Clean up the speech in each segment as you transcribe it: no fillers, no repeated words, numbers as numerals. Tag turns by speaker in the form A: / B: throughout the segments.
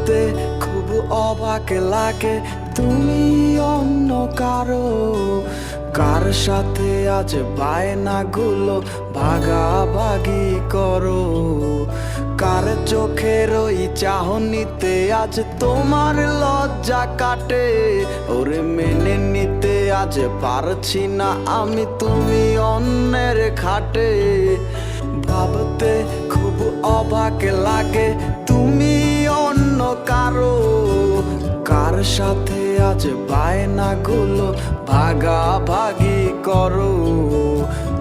A: ভাবতে খুব অবাক লাগে তুমি অন্য কারো কার সাথে আজ বায়নাগুলো ভাগাভাগি করো। কার চোখের ওই চাহনিতে আজ তোমার লজ্জা কাটে। ওরে মেনে নিতে আজ পারছি না আমি তুমি অন্যের খাটে। ভাবতে খুব অবাক লাগে তুমি অন্য কারো কার সাথে আজ বায়নাগুলো ভাগাভাগি করো।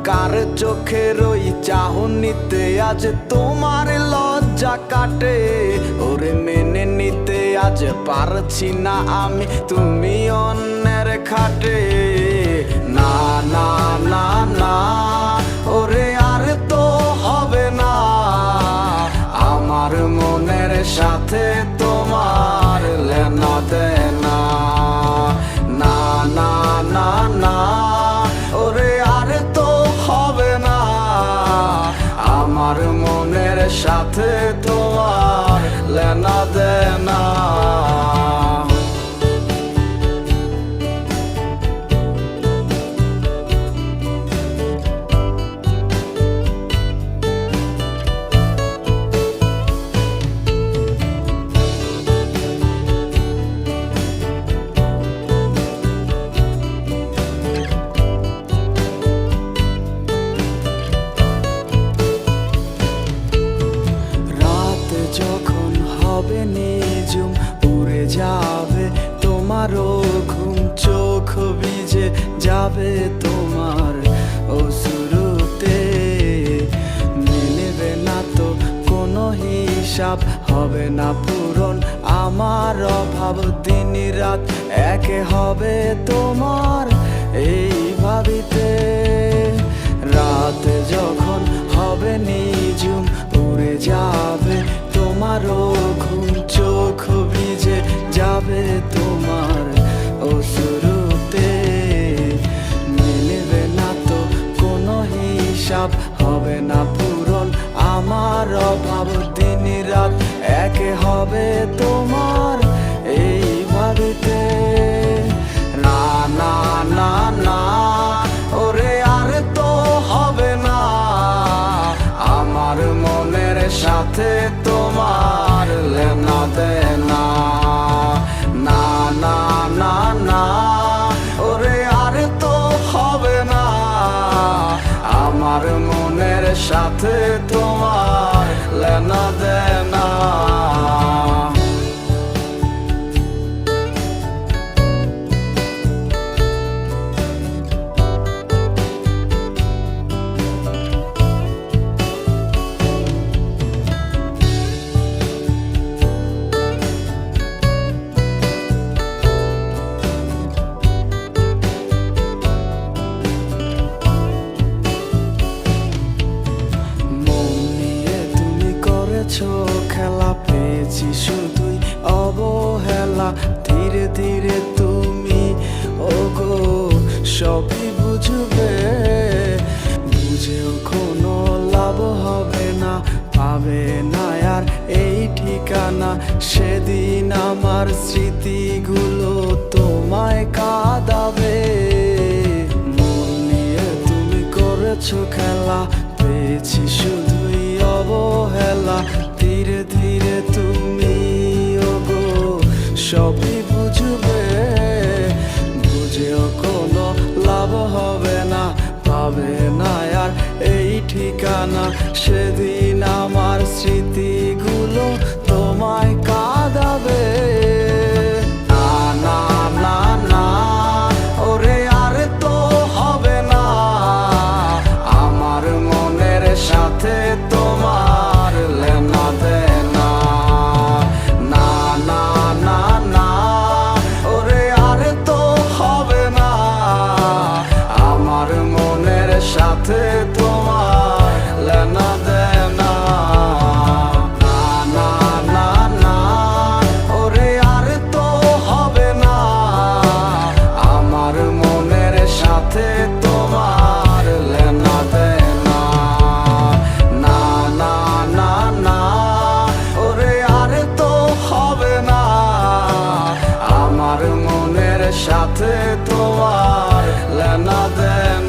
A: কার চোখের ওই চাহনিতে আজ তোমার লজ্জা কাটে। ওরে মেনে নিতে আজ পারছি না আমি তুমি অন্যের খাটে। না না না না ওরে আর তো হবে না আমার মনের সাথে তোমার লেনা দেনা। না না না না ওরে আর তো হবে না আমার মনের সাথে তোমার লেনা দেনা। যখন হবে নিজুম উড়ে যাবে তোমারও ঘুম চোখ ভিজে যাবে তোমার অশ্রুতে। মিলবে না তো কোনো হিসাব হবে না পূরণ আমার অভাব দিন রাত একে হবে তোমার এই ভাবিতে। রাত যখন হবে নিজুম উড়ে যাবে তোমারও ঘুম চোখ ভিজে যাবে তোমার অশ্রুতে। মিলবে না তো কোনো হিসাব হবে না পূরণ আমার অভাব দিন রাত একে হবে তোমার এই ভাবিতে। না না না না ওরে আর তো হবে না আমার মনের সাথে তোমার লেনা দেনা। না না না না ওরে আর তো হবে না আমার মনের সাথে তোমার লেনা দেনা। খেলা পেয়েছি শুধুই অবহেলা ধীরে ধীরে তুমি ওগো সবই বুঝবে। বুঝেও কোনো লাভ হবে না পাবে না আর এই ঠিকানা। সেদিন আমার স্মৃতিগুলো তোমায় কাঁদাবে। মন নিয়ে তুমি করেছো খেলা পেয়েছি শুধুই অবহেলা ধীরে ধীরে তুমি ওগো সবই বুঝবে। বুঝেও কোনো লাভ হবে না পাবে না আর এই ঠিকানা। সেদিন আমার স্মৃতিগুলো তোমায় কাঁদাবে। না না না না ওরে আর তো হবে না আমার মনের সাথে তোমার লেনা দেনা। না না না না ওরে আর তো হবে না আমার মনের সাথে তোমার লেনা দেনা। না না না না ওরে সাথে তোমার লেনা দেনা